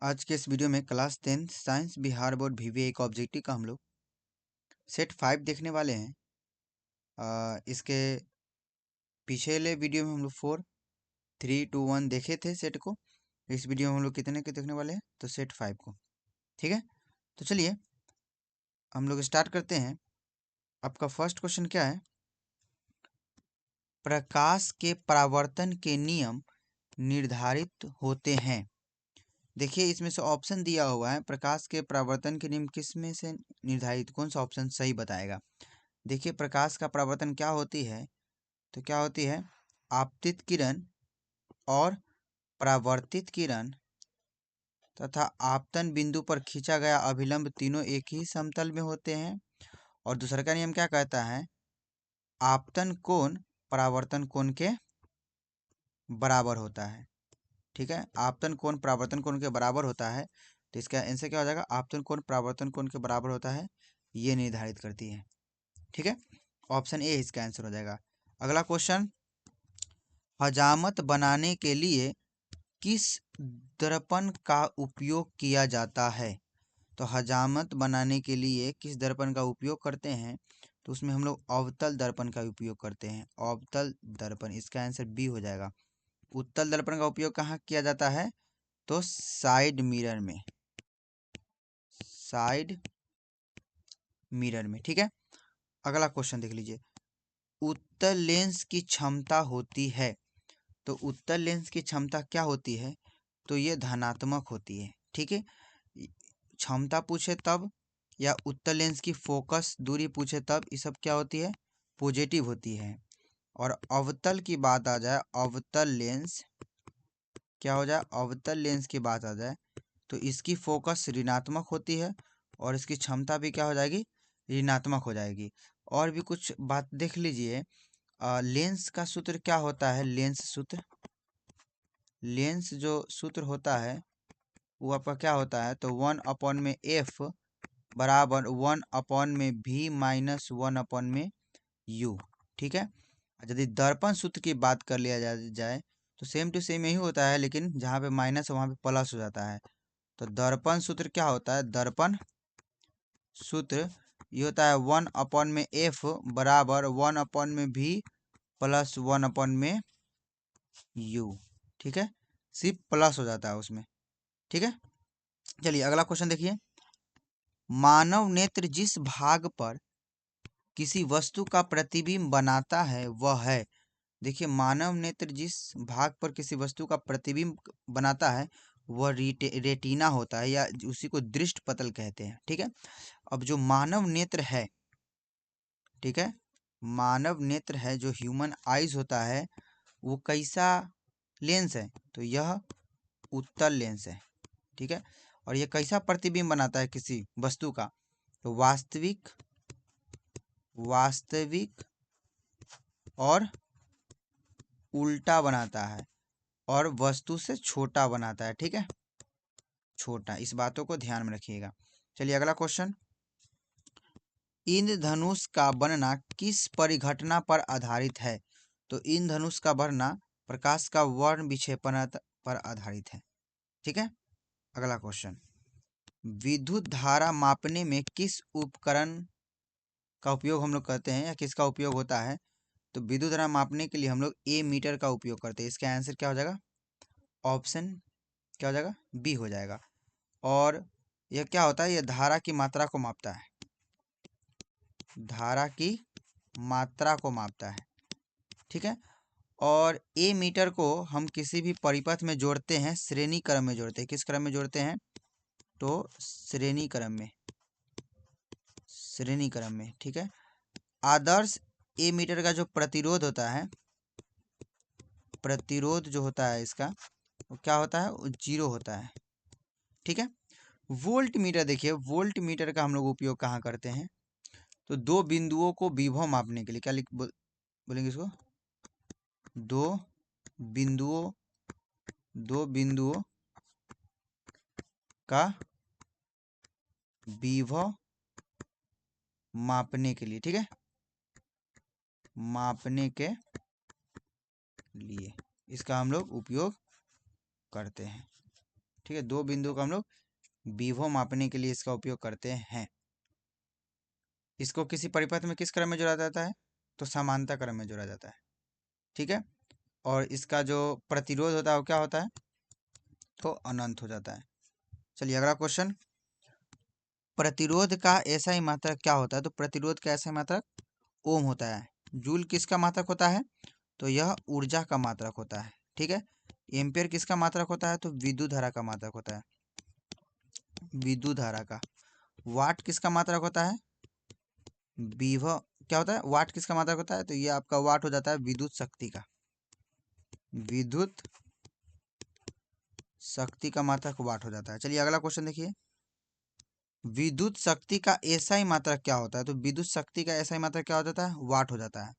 आज के इस वीडियो में class 10 science Bihar board VVA का ऑब्जेक्टिव का हम लोग सेट 5 देखने वाले हैं। इसके पिछले वीडियो में हम लोग 4 3 2 1 देखे थे सेट को। इस वीडियो में हम लोग कितने के देखने वाले हैं तो सेट 5 को। ठीक है, तो चलिए हम लोग स्टार्ट करते हैं। आपका फर्स्ट क्वेश्चन क्या है? प्रकाश के परावर्तन के नियम निर्धारित होते हैं। देखिए इसमें से ऑप्शन दिया हुआ है, प्रकाश के परावर्तन के नियम किस में से निर्धारित, कौन सा ऑप्शन सही बताएगा। देखिए प्रकाश का परावर्तन क्या होती है, तो क्या होती है, आपतित किरण और परावर्तित किरण तथा आपतन बिंदु पर खींचा गया अभिलंब तीनों एक ही समतल में होते हैं। और दूसरा का नियम क्या कहता है, आपतन कोण परावर्तन कोण के बराबर होता है। ठीक है, आपतन कोण परावर्तन कोण के बराबर होता है, तो इसका आंसर क्या हो जाएगा, आपतन कोण परावर्तन कोण के बराबर होता है, ये निर्धारित करती है। ठीक है, ऑप्शन ए इसका आंसर हो जाएगा। अगला क्वेश्चन, हजामत बनाने के लिए किस दर्पण का उपयोग किया जाता है। तो हजामत बनाने के लिए किस दर्पण का उपयोग करते हैं, तो उसमें हम लोग अवतल दर्पण का उपयोग करते हैं। अवतल दर्पण, इसका आंसर बी हो जाएगा। उत्तल दर्पण का उपयोग कहाँ किया जाता है, तो साइड मिरर में, साइड मिरर में। ठीक है, अगला क्वेश्चन देख लीजिए, उत्तल लेंस की क्षमता होती है। तो उत्तल लेंस की क्षमता क्या होती है, तो ये धनात्मक होती है। ठीक है, क्षमता पूछे तब या उत्तल लेंस की फोकस दूरी पूछे तब ये सब क्या होती है, पॉजिटिव होती है। और अवतल की बात आ जाए, अवतल लेंस क्या हो जाए, अवतल लेंस की बात आ जाए तो इसकी फोकस ऋणात्मक होती है और इसकी क्षमता भी क्या हो जाएगी, ऋणात्मक हो जाएगी। और भी कुछ बात देख लीजिए, लेंस का सूत्र क्या होता है, लेंस सूत्र, लेंस जो सूत्र होता है वो आपका क्या होता है, तो 1/f बराबर 1/v माइनस 1/में u। ठीक है, यदि दर्पण सूत्र की बात कर लिया जाए तो सेम टू सेम यही होता है, लेकिन जहाँ पे माइनस है वहाँ पे प्लस हो जाता है। तो दर्पण सूत्र क्या होता है, दर्पण सूत्र ये होता है 1/f बराबर 1/v प्लस 1/में u। ठीक है, सिर्फ प्लस हो जाता है उसमें। ठीक है, चलिए अगला क्वेश्चन देखिए, मानव नेत्र जिस भाग पर किसी वस्तु का प्रतिबिंब बनाता है वह है। देखिए मानव नेत्र जिस भाग पर किसी वस्तु का प्रतिबिंब बनाता है वह रेटिना होता है, या उसी को दृष्ट पटल कहते हैं। ठीक है, अब जो मानव नेत्र है, ठीक है, मानव नेत्र है जो ह्यूमन आइज होता है, वो कैसा लेंस है, तो यह उत्तल लेंस है। ठीक है, और यह कैसा प्रतिबिंब बनाता है किसी वस्तु का, तो वास्तविक, वास्तविक और उल्टा बनाता है और वस्तु से छोटा बनाता है। ठीक है, छोटा, इस बातों को ध्यान में रखिएगा। चलिए अगला क्वेश्चन, इंद्रधनुष का बनना किस परिघटना पर आधारित है। तो इंद्रधनुष का बनना प्रकाश का वर्ण विक्षेपण पर आधारित है। ठीक है, अगला क्वेश्चन, विद्युत धारा मापने में किस उपकरण का उपयोग हम लोग करते हैं या किसका उपयोग होता है, तो विद्युत धारा मापने के लिए हम लोग ए मीटर का उपयोग करते हैं। इसका आंसर क्या हो जाएगा, ऑप्शन क्या हो जाएगा, बी हो जाएगा। और यह क्या होता है, यह धारा की मात्रा को मापता है, धारा की मात्रा को मापता है। ठीक है, और ए मीटर को हम किसी भी परिपथ में जोड़ते हैं, श्रेणी क्रम में जोड़ते हैं। किस क्रम में जोड़ते हैं, तो श्रेणी क्रम में, श्रेणी क्रम में। ठीक है, आदर्श ए मीटर का जो प्रतिरोध होता है, प्रतिरोध जो होता है इसका वो क्या होता है, वो 0 होता है। ठीक है, वोल्ट मीटर, देखिए वोल्ट मीटर का हम लोग उपयोग कहाँ करते हैं, तो दो बिंदुओं को विभव मापने के लिए, क्या बोलेंगे इसको, दो बिंदुओं, दो बिंदुओं का विभव मापने के लिए। ठीक है, मापने के लिए इसका हम लोग उपयोग करते हैं। ठीक है, दो बिंदु को हम लोग विभव मापने के लिए इसका उपयोग करते हैं। इसको किसी परिपथ में किस क्रम में जोड़ा जाता है, तो समांतर क्रम में जोड़ा जाता है। ठीक है, और इसका जो प्रतिरोध होता है वो क्या होता है, तो अनंत हो जाता है। चलिए अगला क्वेश्चन, प्रतिरोध का ऐसा ही मात्रक क्या होता है, तो प्रतिरोध का ऐसा ही मात्रक ओम होता है। जूल किसका मात्रक होता है, तो यह ऊर्जा का मात्रक होता है। ठीक है, एम्पियर किसका मात्रक होता है, तो विद्युत धारा का मात्रक होता है, विद्युत धारा का। वाट किसका मात्रक होता है, विभव क्या होता है, वाट किसका मात्रक होता है, तो ये आपका वाट हो जाता है विद्युत शक्ति का, विद्युत शक्ति का मात्रक वाट हो जाता है। चलिए अगला क्वेश्चन देखिए, विद्युत शक्ति का ऐसा ही मात्रक क्या होता है, तो विद्युत शक्ति का ऐसा ही मात्रक क्या हो जाता है, वाट हो जाता है।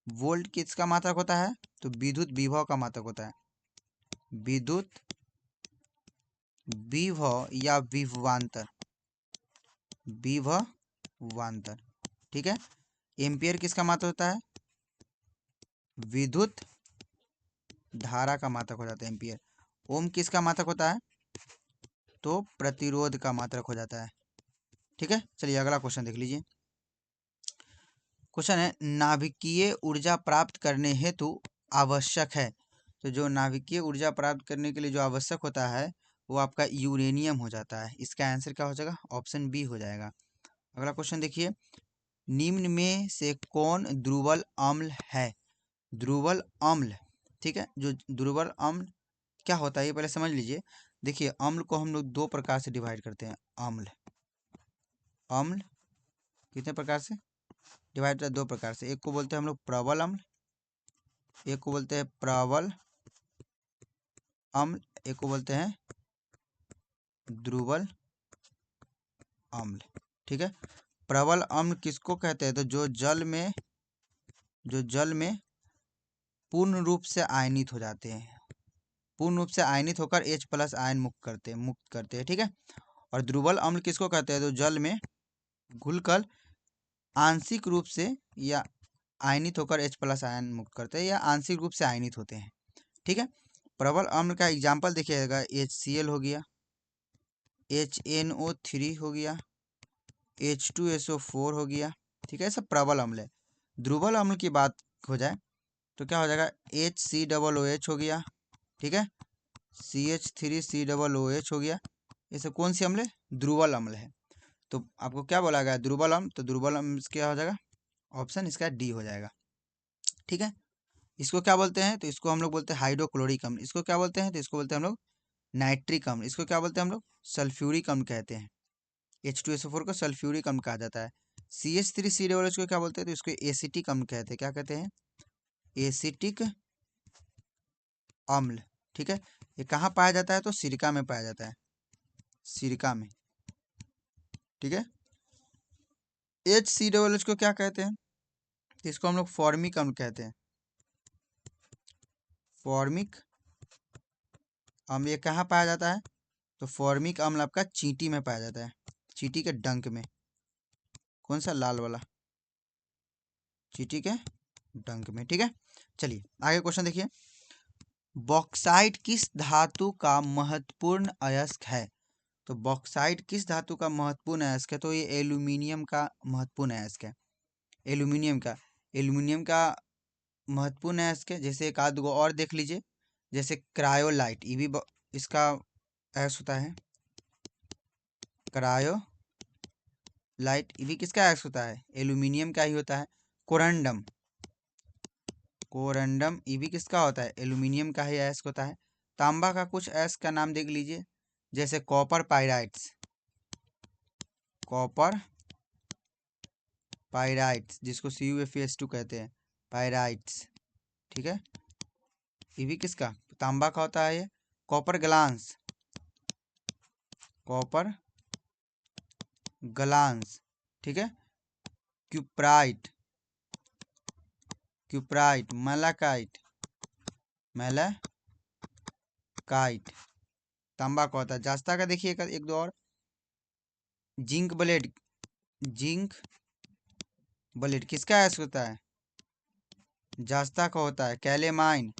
वोल्ट किसका मात्रक होता है, तो विद्युत विभव का मात्रक होता है, विद्युत विभव या विभवांतर, विभवांतर। ठीक है, एम्पियर किसका मात्रक होता है, विद्युत धारा का मात्रक हो जाता है एम्पियर। ओम किसका मात्रक होता है, तो प्रतिरोध का मात्रक हो जाता है। ठीक है, चलिए अगला क्वेश्चन देख लीजिए। क्वेश्चन है, नाभिकीय ऊर्जा प्राप्त करने हेतु आवश्यक है, तो जो नाभिकीय ऊर्जा प्राप्त करने के लिए जो आवश्यक होता है वो आपका यूरेनियम हो जाता है। इसका आंसर क्या हो जाएगा, ऑप्शन बी हो जाएगा। अगला क्वेश्चन देखिए, निम्न में से कौन द्रुवल अम्ल है, द्रुवल अम्ल। ठीक है, जो द्रुवल अम्ल क्या होता है ये पहले समझ लीजिए। देखिए अम्ल को हम लोग दो प्रकार से डिवाइड करते हैं, अम्ल, अम्ल कितने प्रकार से डिवाइड होता है, दो प्रकार से। एक को बोलते हैं हम लोग प्रबल अम्ल, एक को बोलते हैं प्रबल अम्ल, एक को बोलते हैं द्रुवल अम्ल। ठीक है, प्रबल अम्ल किसको कहते हैं, तो जो जल में पूर्ण रूप से आयनित हो जाते हैं, पूर्ण रूप से आयनित होकर H+ आयन मुक्त करते हैं। ठीक है, और द्रुवल अम्ल किसको कहते हैं, तो जल में घुलकर आंशिक रूप से या आयनित होकर H+ आयन मुक्त करते हैं या आंशिक रूप से आयनित होते हैं। ठीक है, प्रबल अम्ल का एग्जाम्पल देखिएगा, HCl हो गया, HNO3 हो गया, H2SO4 हो गया। ठीक है, सब प्रबल अम्ल है। द्रुवल अम्ल की बात हो जाए तो क्या हो जाएगा, HCOOH हो गया। ठीक है, CH3COOH हो गया। ये सब कौन सी अम्ल है, द्रुवल अम्ल है। तो आपको क्या बोला गया, द्रुवल अम्ल, तो द्रुवल अम्ल क्या हो जाएगा, ऑप्शन इसका डी हो जाएगा। ठीक है, इसको क्या बोलते हैं, तो इसको हम लोग बोलते हैं हाइड्रोक्लोरिक अम्ल। इसको क्या बोलते हैं, तो इसको बोलते हैं हम लोग नाइट्रिक अम्ल। इसको क्या बोलते हैं हम लोग, सल्फ्यूरिक अम्ल कहते हैं। H2SO4 को सल्फ्यूरिक अम्ल कहा जाता है। CH3COOH को क्या बोलते हैं, तो इसको एसिटिक अम्ल कहते हैं। क्या कहते हैं, एसिटिक अम्ल। ठीक है, ये कहाँ पाया जाता है, तो सिरका में पाया जाता है, सिरका में। ठीक है, HCOOH को क्या कहते हैं, तो इसको हम लोग फॉर्मिक अम्ल कहते हैं, फॉर्मिक अम्ल। ये कहाँ पाया जाता है, तो फॉर्मिक अम्ल आपका चींटी में पाया जाता है, चींटी के डंक में। कौन सा, लाल वाला, चींटी के डंक में। ठीक है, चलिए आगे क्वेश्चन देखिए, बॉक्साइट किस धातु का महत्वपूर्ण अयस्क है, तो बॉक्साइट किस धातु का महत्वपूर्ण अयस्क है, तो ये एल्यूमिनियम का महत्वपूर्ण अयस्क है, एल्यूमिनियम का महत्वपूर्ण अयस्क है। जैसे एक आध गो और देख लीजिए, जैसे क्रायोलाइट, ये भी इसका अयस्क होता है, क्रायोलाइट, ये भी किसका अयस्क होता है, एल्यूमिनियम का ही होता है। कोरंडम, कोरंडम ये भी किसका होता है, एल्यूमिनियम का ही अयस्क होता है। तांबा का कुछ अयस्क का नाम देख लीजिए, जैसे कॉपर पायराइट्स, कॉपर पायराइट्स जिसको CuFeS2 कहते हैं, पायराइट्स। ठीक है, ये भी किसका, तांबा का होता है। ये कॉपर ग्लांस, कॉपर ग्लांस। ठीक है, क्यूप्राइट, क्यूप्राइट, मैलाकाइट, मैलाकाइट तांबा का होता है। जास्ता का देखिए एक दो और, जिंक ब्लेड, जिंक ब्लेड किसका अयस्क होता है, जास्ता का होता है। कैलेमाइन,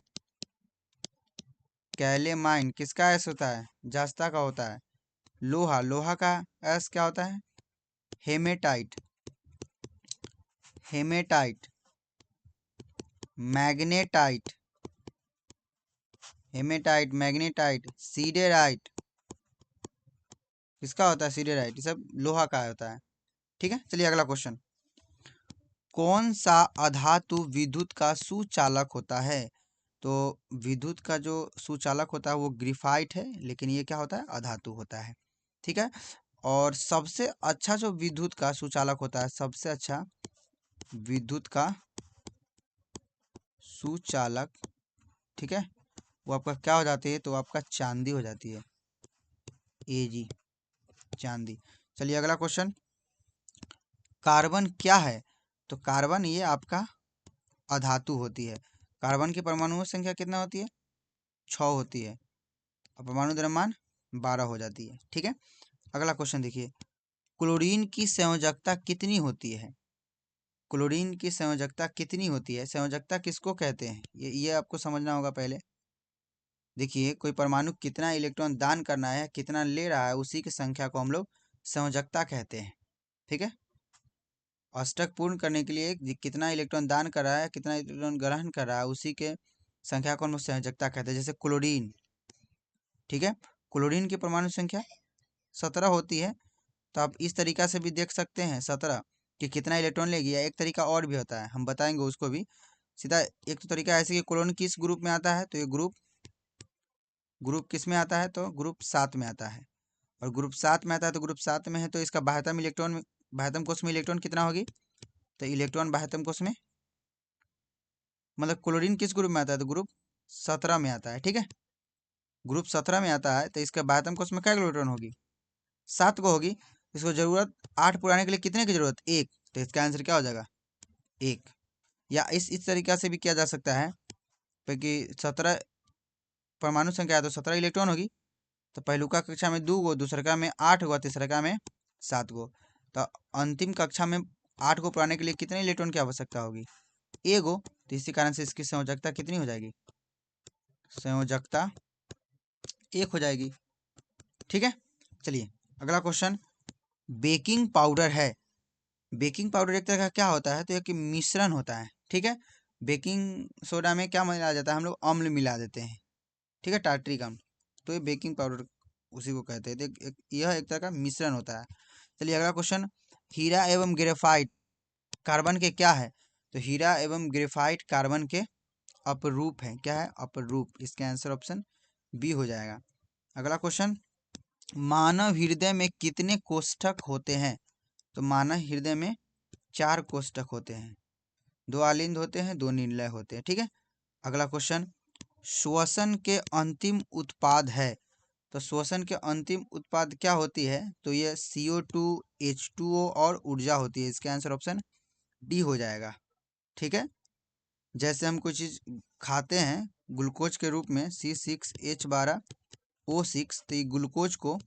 कैलेमाइन किसका एस होता है? जस्ता का होता है। लोहा, लोहा का एस क्या होता है? Hematite, hematite. Magnetite, hematite, magnetite. Siderite किसका होता है? सीडेराइट। ये सब लोहा का होता है। ठीक है, चलिए अगला क्वेश्चन। कौन सा अधातु विद्युत का सुचालक होता है? तो विद्युत का जो सुचालक होता है वो ग्रेफाइट है, लेकिन ये क्या होता है? अधातु होता है। ठीक है। और सबसे अच्छा जो विद्युत का सुचालक होता है, सबसे अच्छा विद्युत का सुचालक, ठीक है, वो आपका क्या हो जाती है? तो आपका चांदी हो जाती है। Ag, चांदी। चलिए अगला क्वेश्चन। कार्बन क्या है? तो कार्बन ये आपका अधातु होती है। कार्बन की परमाणु संख्या कितना होती है? 6 होती है। और परमाणु द्रव्यमान 12 हो जाती है। ठीक है। अगला क्वेश्चन देखिए। क्लोरीन की संयोजकता कितनी होती है? क्लोरीन की संयोजकता कितनी होती है? संयोजकता किसको कहते हैं? ये आपको समझना होगा पहले। देखिए, कोई परमाणु कितना इलेक्ट्रॉन दान करना है, कितना ले रहा है, उसी की संख्या को हम लोग संयोजकता कहते हैं। ठीक है। अष्टक पूर्ण करने के लिए कितना इलेक्ट्रॉन दान कर रहा है, कितना इलेक्ट्रॉन ग्रहण कर रहा है, उसी के संख्या को हम लोग संयोजकता कहते हैं। जैसे क्लोरीन, ठीक है, क्लोरीन की परमाणु संख्या 17 होती है। तो आप इस तरीका से भी देख सकते हैं 17 कि कितना इलेक्ट्रॉन लेगी। या एक तरीका और भी होता है, हम बताएंगे उसको भी। सीधा एक तो तरीका ऐसे कि क्लोरीन किस ग्रुप में आता है, तो ये ग्रुप किस में आता है? तो ग्रुप 7 में आता है। और ग्रुप 7 में आता है, तो ग्रुप 7 में है तो इसका बाह्यतम कोष में इलेक्ट्रॉन कितना होगी? तो इलेक्ट्रॉन बाह्यतम कोष में, मतलब क्लोरीन किस ग्रुप में आता है? तो ग्रुप 17 में आता है। ठीक है, ग्रुप 17 में आता है, तो इसका बाह्यतम कोष में क्या इलेक्ट्रॉन होगी? 7 को होगी। इसको जरूरत 8 पुराने के लिए कितने की जरूरत? 1। तो इसका आंसर क्या हो जाएगा? 1। या इस तरीका से भी किया जा सकता है क्योंकि 17 परमाणु संख्या है तो 17 इलेक्ट्रॉन होगी। तो पहलुका कक्षा में 2 गो, दूसरका में 8 गो, तीसरका में 7 गो। तो अंतिम कक्षा में 8 को पुराने के लिए कितने इलेक्ट्रॉन की आवश्यकता होगी? 1 गो। तो इसी कारण से इसकी संयोजकता कितनी हो जाएगी? संयोजकता 1 हो जाएगी। ठीक है। चलिए अगला क्वेश्चन। बेकिंग पाउडर है। बेकिंग पाउडर एक तरह का क्या होता है? तो एक मिश्रण होता है। ठीक है। बेकिंग सोडा में क्या मिलाया जाता है? हम लोग अम्ल मिला देते हैं। ठीक है, टार्ट्रिक अम्ल। तो ये बेकिंग पाउडर उसी को कहते हैं। तो यह एक तरह का मिश्रण होता है। चलिए अगला क्वेश्चन। हीरा एवं ग्रेफाइट कार्बन के क्या है? तो हीरा एवं ग्रेफाइट कार्बन के अपरूप है। क्या है? अपरूप। इसका आंसर ऑप्शन बी हो जाएगा। अगला क्वेश्चन। मानव हृदय में कितने कोष्ठक होते हैं? तो मानव हृदय में 4 कोष्ठक होते हैं। 2 आलिंद होते हैं, 2 निलय होते हैं। ठीक है। अगला क्वेश्चन। श्वसन के अंतिम उत्पाद है। तो श्वसन के अंतिम उत्पाद क्या होती है? तो ये CO2, H2O और ऊर्जा होती है। इसका आंसर ऑप्शन डी हो जाएगा। ठीक है। जैसे हम कोई चीज़ खाते हैं ग्लूकोज के रूप में C6H12O6, तो ये ग्लूकोज को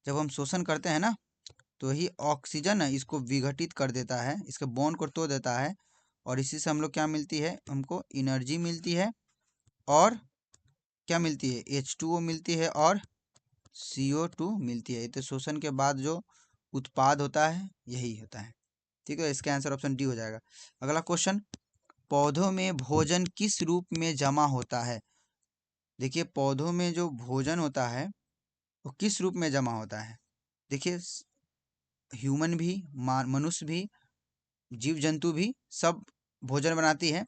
जब हम शोषण करते हैं ना, तो ही ऑक्सीजन है इसको विघटित कर देता है, इसके बॉन्ड को तोड़ देता है। और इसी से हम लोग क्या मिलती है? हमको एनर्जी मिलती है। और क्या मिलती है? H2O मिलती है और CO2 मिलती है। तो शोषण के बाद जो उत्पाद होता है यही होता है। ठीक है, इसका आंसर ऑप्शन डी हो जाएगा। अगला क्वेश्चन। पौधों में भोजन किस रूप में जमा होता है? देखिए, पौधों में जो भोजन होता है वो किस रूप में जमा होता है? देखिए, ह्यूमन भी, मनुष्य भी, जीव जंतु भी सब भोजन बनाती है।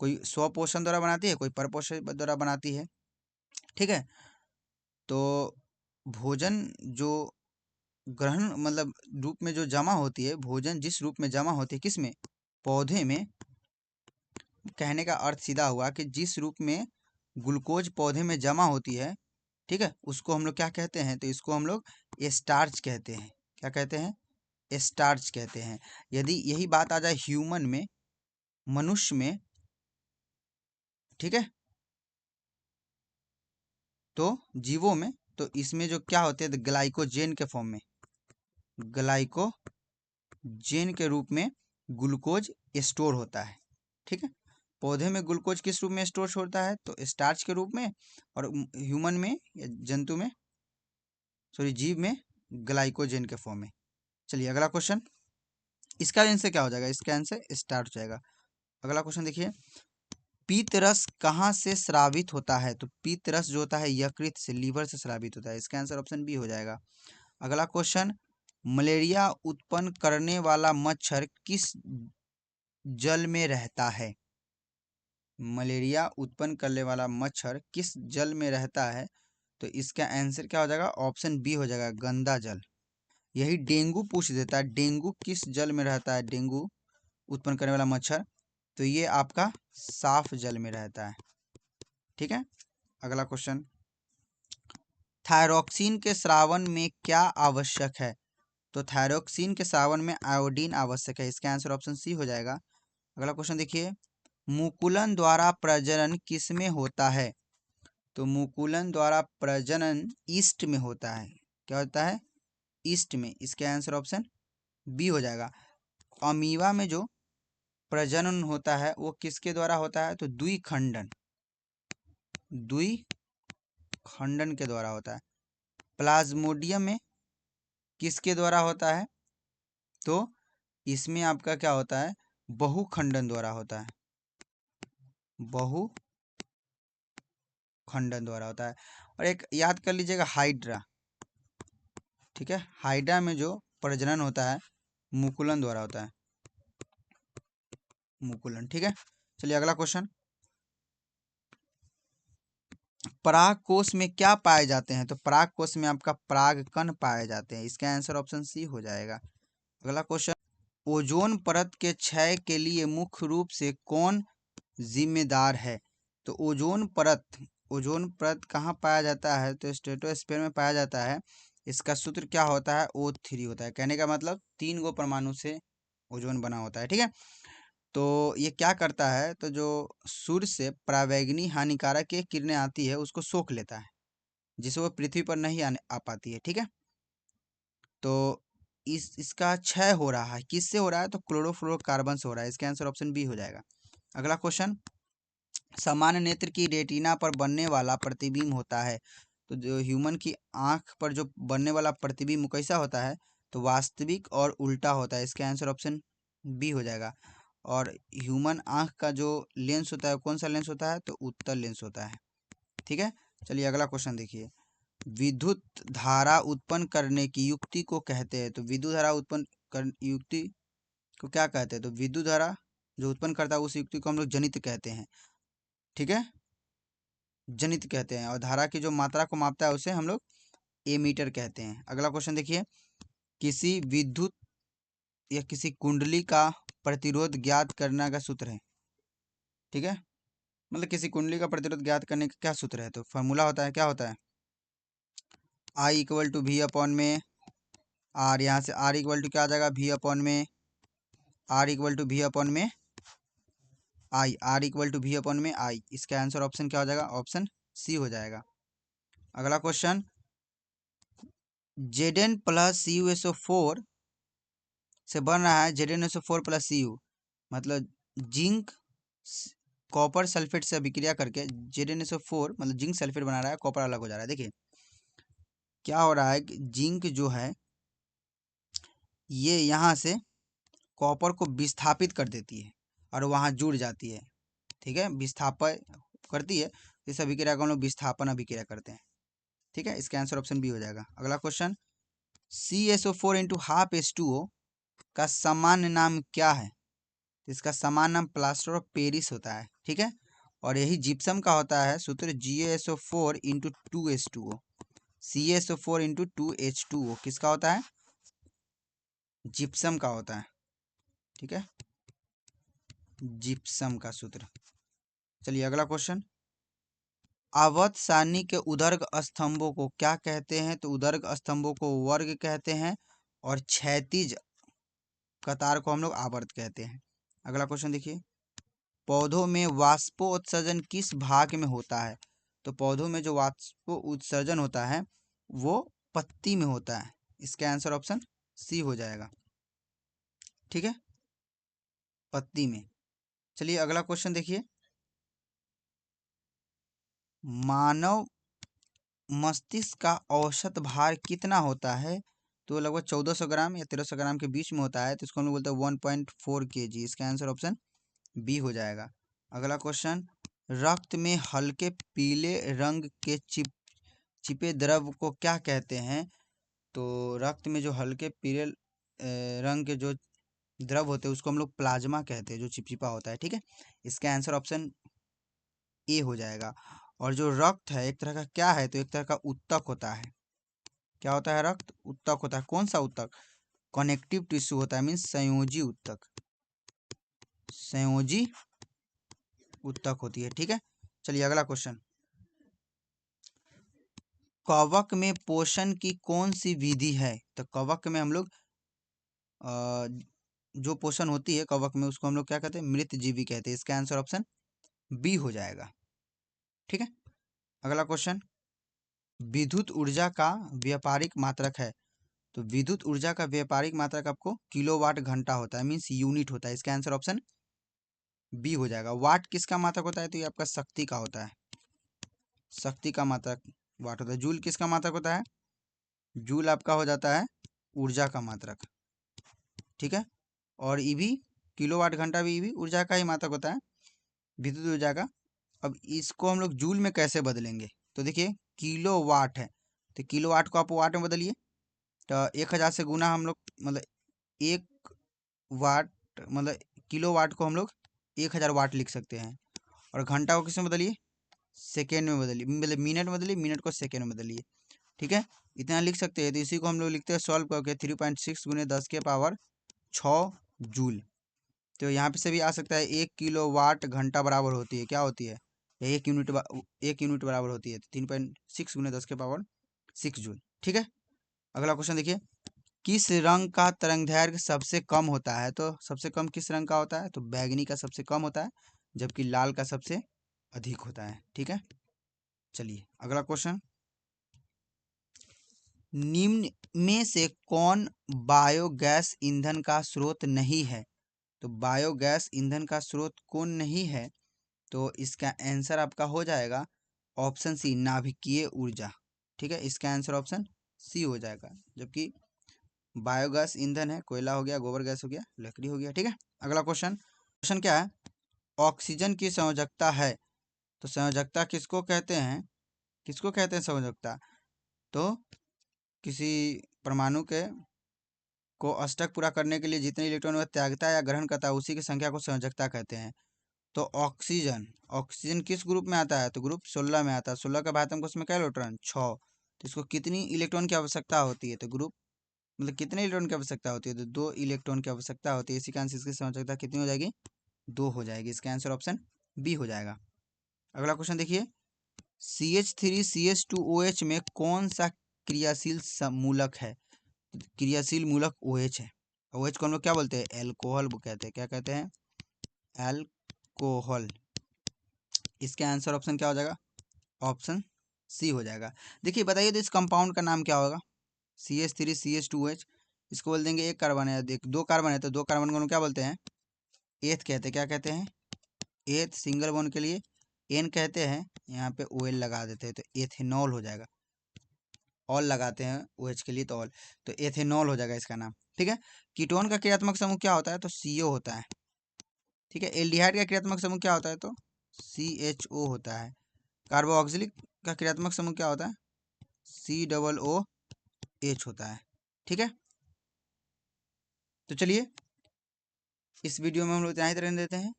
कोई स्वपोषण द्वारा बनाती है, कोई परपोषण द्वारा बनाती है। ठीक है। तो भोजन जो ग्रहण मतलब रूप में जो जमा होती है, भोजन जिस रूप में जमा होती है, किस में? पौधे में। कहने का अर्थ सीधा हुआ कि जिस रूप में ग्लूकोज पौधे में जमा होती है, ठीक है, उसको हम लोग क्या कहते हैं? तो इसको हम लोग स्टार्च कहते हैं। क्या कहते हैं? स्टार्च कहते हैं। यदि यही बात आ जाए ह्यूमन में, मनुष्य में, ठीक है, तो जीवों में, तो इसमें जो क्या होते हैं? तो ग्लाइकोजेन के फॉर्म में, ग्लाइकोजेन के रूप में ग्लूकोज स्टोर होता है। ठीक है। पौधे में ग्लूकोज किस रूप में स्टोर होता है? तो स्टार्च के रूप में, और ह्यूमन में या जंतु में, सॉरी जीव में ग्लाइकोजन के फॉर्म में। चलिए अगला क्वेश्चन, इसका आंसर क्या हो जाएगा? इसका आंसर स्टार्च हो जाएगा। अगला क्वेश्चन देखिए, पीत रस कहाँ से स्रावित होता है? तो पीत रस जो होता है यकृत से, लीवर से स्रावित होता है। इसका आंसर ऑप्शन बी हो जाएगा। अगला क्वेश्चन, मलेरिया उत्पन्न करने वाला मच्छर किस जल में रहता है? मलेरिया उत्पन्न करने वाला मच्छर किस जल में रहता है? तो इसका आंसर क्या हो जाएगा? ऑप्शन बी हो जाएगा, गंदा जल। यही डेंगू पूछ देता है, डेंगू किस जल में रहता है? डेंगू उत्पन्न करने वाला मच्छर, तो ये आपका साफ जल में रहता है। ठीक है, अगला क्वेश्चन, थायरोक्सिन के स्रावन में क्या आवश्यक है? तो थायरोक्सिन के स्रावन में आयोडीन आवश्यक है। इसका आंसर ऑप्शन सी हो जाएगा। अगला क्वेश्चन देखिए, मुकुलन द्वारा प्रजनन किसमें होता है? तो मुकुलन द्वारा प्रजनन ईस्ट में होता है। क्या होता है? ईस्ट में। इसका आंसर ऑप्शन बी हो जाएगा। अमीबा में जो प्रजनन होता है वो किसके द्वारा होता है? तो द्विखंडन के द्वारा होता है। प्लाज्मोडियम में किसके द्वारा होता है? तो इसमें आपका क्या होता है? बहुखंडन द्वारा होता है, बहुखंडन द्वारा होता है। और एक याद कर लीजिएगा, हाइड्रा। ठीक है, हाइड्रा में जो प्रजनन होता है मुकुलन द्वारा होता है, मुकुलन। ठीक है, चलिए अगला क्वेश्चन, पराग कोश में क्या पाए जाते हैं? तो पराग कोश में आपका परागकण पाए जाते हैं। इसका आंसर ऑप्शन सी हो जाएगा। अगला क्वेश्चन, ओजोन परत के क्षय के लिए मुख्य रूप से कौन जिम्मेदार है? तो ओजोन परत कहाँ पाया जाता है? तो स्ट्रेटोस्फीयर में पाया जाता है। इसका सूत्र क्या होता है? O3 होता है। कहने का मतलब 3 गो परमाणु से ओजोन बना होता है। ठीक है, तो ये क्या करता है? तो जो सूर्य से परावैंगनी हानिकारक ये किरणें आती है उसको सोख लेता है, जिससे वो पृथ्वी पर नहीं आ पाती है। ठीक है, तो इसका क्षय हो रहा है, किससे हो रहा है? तो क्लोरोफ्लोरोकार्बन से हो रहा है। इसका आंसर ऑप्शन बी हो जाएगा। अगला क्वेश्चन, सामान्य नेत्र की रेटिना पर बनने वाला प्रतिबिंब होता है। तो जो ह्यूमन की आंख पर जो बनने वाला प्रतिबिंब कैसा होता है? तो वास्तविक और उल्टा होता है। इसका आंसर ऑप्शन बी हो जाएगा। और ह्यूमन आंख का जो लेंस होता है कौन सा लेंस होता है? तो उत्तल लेंस होता है। ठीक है, चलिए अगला क्वेश्चन देखिए, विद्युत धारा उत्पन्न करने की युक्ति को कहते हैं। तो विद्युत धारा उत्पन्न कर युक्ति को क्या कहते हैं? तो विद्युत धारा जो उत्पन्न करता है उस युक्ति को हम लोग जनित कहते हैं। ठीक है, जनित कहते हैं। और धारा की जो मात्रा को मापता है उसे हम लोग एमीटर कहते हैं। अगला क्वेश्चन देखिए, किसी विद्युत या किसी कुंडली का प्रतिरोध ज्ञात करने का सूत्र है। ठीक है, मतलब किसी कुंडली का प्रतिरोध ज्ञात करने का क्या सूत्र है? तो फॉर्मूला होता है, क्या होता है? I equal to V upon में आर। यहाँ से आर इक्वल टू क्या आ जाएगा? वी अपॉन में R equal to V upon में I, R equal to V upon में आई। इसका आंसर ऑप्शन क्या हो जाएगा? ऑप्शन सी हो जाएगा। अगला क्वेश्चन, Zn प्लस CuSO4 से बन रहा है ZnSO4 प्लस Cu, मतलब जिंक कॉपर सल्फेट से अभिक्रिया करके ZnSO4 मतलब जिंक सल्फेट बना रहा है, कॉपर अलग हो जा रहा है। देखिए क्या हो रहा है कि जिंक जो है ये यहाँ से कॉपर को विस्थापित कर देती है और वहाँ जुड़ जाती है। ठीक है, विस्थापन करती है, इस अभिक्रिया को हम लोग विस्थापन अभिक्रिया करते हैं। ठीक है, इसका आंसर ऑप्शन बी हो जाएगा। अगला question, CSO4 into half H2O का सामान्य नाम क्या है? इसका सामान्य नाम प्लास्टर ऑफ पेरिस होता है। ठीक है, और यही जिप्सम का होता है सूत्र GaSO4 into 2H2O। CaSO4 into 2H2O किसका होता है? जिप्सम का होता है। ठीक है, जिप्सम का सूत्र। चलिए अगला क्वेश्चन, आवर्त सारणी के उदर्ग स्तंभों को क्या कहते हैं? तो उदर्ग स्तंभों को वर्ग कहते हैं और क्षैतिज कतार को हम लोग आवर्त कहते हैं। अगला क्वेश्चन देखिए, पौधों में वाष्पोत्सर्जन किस भाग में होता है? तो पौधों में जो वाष्पोत्सर्जन होता है वो पत्ती में होता है। इसका आंसर ऑप्शन सी हो जाएगा। ठीक है, पत्ती में। चलिए अगला क्वेश्चन देखिए, मानव मस्तिष्क का औसत भार कितना होता है? तो लगभग 1400 ग्राम या 1300 ग्राम के बीच में होता है, तो इसको हम लोग बोलते हैं 1.4 kg। इसका आंसर ऑप्शन बी हो जाएगा। अगला क्वेश्चन, रक्त में हल्के पीले रंग के चिपे द्रव को क्या कहते हैं? तो रक्त में जो हल्के पीले रंग के जो द्रव होते हैं उसको हम लोग प्लाज्मा कहते हैं, जो चिपचिपा होता है। ठीक है, इसका आंसर ऑप्शन ए हो जाएगा। और जो रक्त है एक तरह का क्या है? तो एक तरह का उत्तक होता है। क्या होता है? रक्त उत्तक होता है। कौन सा उत्तक? कनेक्टिव टिश्यू होता है, मीन्स संयोजी उत्तक, संयोजी उत्तक होती है। ठीक है, चलिए अगला क्वेश्चन, कवक में पोषण की कौन सी विधि है? तो कवक में हम लोग जो पोषण होती है कवक में उसको हम लोग क्या कहते हैं? मृत जीवी कहते हैं। इसका आंसर ऑप्शन बी हो जाएगा। ठीक है, अगला क्वेश्चन, विद्युत ऊर्जा का व्यापारिक मात्रक है? तो विद्युत ऊर्जा का व्यापारिक मात्रक आपको किलोवाट घंटा होता है, मीन्स यूनिट होता है। इसका आंसर ऑप्शन बी हो जाएगा। वाट किसका मात्रक होता है? तो ये आपका शक्ति का होता है, शक्ति का मात्रक वाट होता है। जूल किसका मात्रक होता है? जूल आपका हो जाता है ऊर्जा का मात्रक। ठीक है, और ईवी किलोवाट घंटा भी ईवी ऊर्जा का ही मात्रक होता है, विद्युत ऊर्जा का। अब इसको हम लोग जूल में कैसे बदलेंगे? तो देखिए, किलो वाट है तो किलो वाट को आप वाट में बदलिए, तो 1000 से गुना हम लोग मतलब 1 वाट, मतलब किलो वाट को हम लोग 1000 वाट लिख सकते हैं। और घंटा को किस में बदलिए? सेकेंड में बदलिए, मतलब मिनट में बदलिए, मिनट को सेकेंड में बदलिए। ठीक है, इतना लिख सकते हैं। तो इसी को हम लोग लिखते हैं सॉल्व करके 3.6 गुने 10 के पावर 6 जूल। तो यहाँ पे से भी आ सकता है 1 किलो वाट घंटा बराबर होती है, क्या होती है? 1 यूनिट बराबर होती है। तो 3.6 गुने 10 के पावर 6 जूल। ठीक है, अगला क्वेश्चन देखिए, किस रंग का तरंगदैर्घ्य सबसे कम होता है? तो सबसे कम किस रंग का होता है? तो बैगनी का सबसे कम होता है, जबकि लाल का सबसे अधिक होता है। ठीक है, चलिए अगला क्वेश्चन, निम्न में से कौन बायोगैस ईंधन का स्रोत नहीं है? तो बायोगैस ईंधन का स्रोत कौन नहीं है? तो इसका आंसर आपका हो जाएगा ऑप्शन सी, नाभिकीय ऊर्जा। ठीक है, इसका आंसर ऑप्शन सी हो जाएगा। जबकि बायोगैस ईंधन है, कोयला हो गया, गोबर गैस हो गया, लकड़ी हो गया। ठीक है, अगला क्वेश्चन, क्वेश्चन क्या है? ऑक्सीजन की संयोजकता है? तो संयोजकता किसको कहते हैं? किसको कहते हैं संयोजकता? तो किसी परमाणु के को अष्टक पूरा करने के लिए जितने इलेक्ट्रॉन वह त्यागता है या ग्रहण करता है उसी की संख्या को संयोजकता कहते हैं। तो ऑक्सीजन, ऑक्सीजन किस ग्रुप में आता है? तो ग्रुप 16 में आता है। 16 का भाग हमको उसमें क्या इलेक्ट्रॉन? 6। तो इसको कितनी इलेक्ट्रॉन की आवश्यकता होती है? तो ग्रुप मतलब कितने इलेक्ट्रॉन की आवश्यकता होती है? तो 2 इलेक्ट्रॉन की आवश्यकता होती है। इसी कारण से इसकी संयोजकता कितनी हो जाएगी? 2 हो जाएगी। इसका आंसर ऑप्शन बी हो जाएगा। अगला क्वेश्चन देखिए, CH3CH2OH में कौन सा क्रियाशील मूलक है? क्रियाशील मूलक OH है। OH को हम लोग क्या बोलते हैं? एल्कोहल कहते हैं। क्या कहते हैं? एल्कोहल। इसका आंसर ऑप्शन क्या हो जाएगा? ऑप्शन सी हो जाएगा। देखिए बताइए तो इस कंपाउंड का नाम क्या होगा? CH3CH2OH, इसको बोल देंगे एक कार्बन है, देख 2 कार्बन है तो 2 कार्बन को हम क्या बोलते हैं? एथ कहते हैं। क्या कहते हैं? एथ। सिंगल बॉन्ड के लिए एन कहते हैं, यहाँ पे OL लगा देते हैं तो एथेनॉल हो जाएगा। ऑल लगाते हैं OH के लिए तो ऑल, तो एथेनॉल हो जाएगा इसका नाम। ठीक है, कीटोन का क्रियात्मक समूह क्या होता है? तो CO होता है। ठीक है, एल्डिहाइड का क्रियात्मक समूह क्या होता है? तो CHO होता है। कार्बोक्सिलिक का क्रियात्मक समूह क्या होता है? COOH होता है। ठीक है, तो चलिए इस वीडियो में हम लोग इतना ही रहने देते हैं।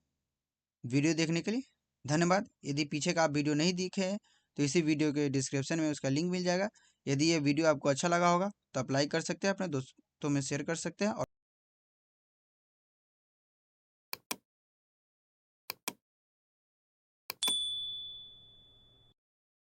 वीडियो देखने के लिए धन्यवाद। यदि पीछे का आप वीडियो नहीं दिखे तो इसी वीडियो के डिस्क्रिप्शन में उसका लिंक मिल जाएगा। यदि ये वीडियो आपको अच्छा लगा होगा तो आप लाइक कर सकते हैं, अपने दोस्तों में शेयर कर सकते हैं और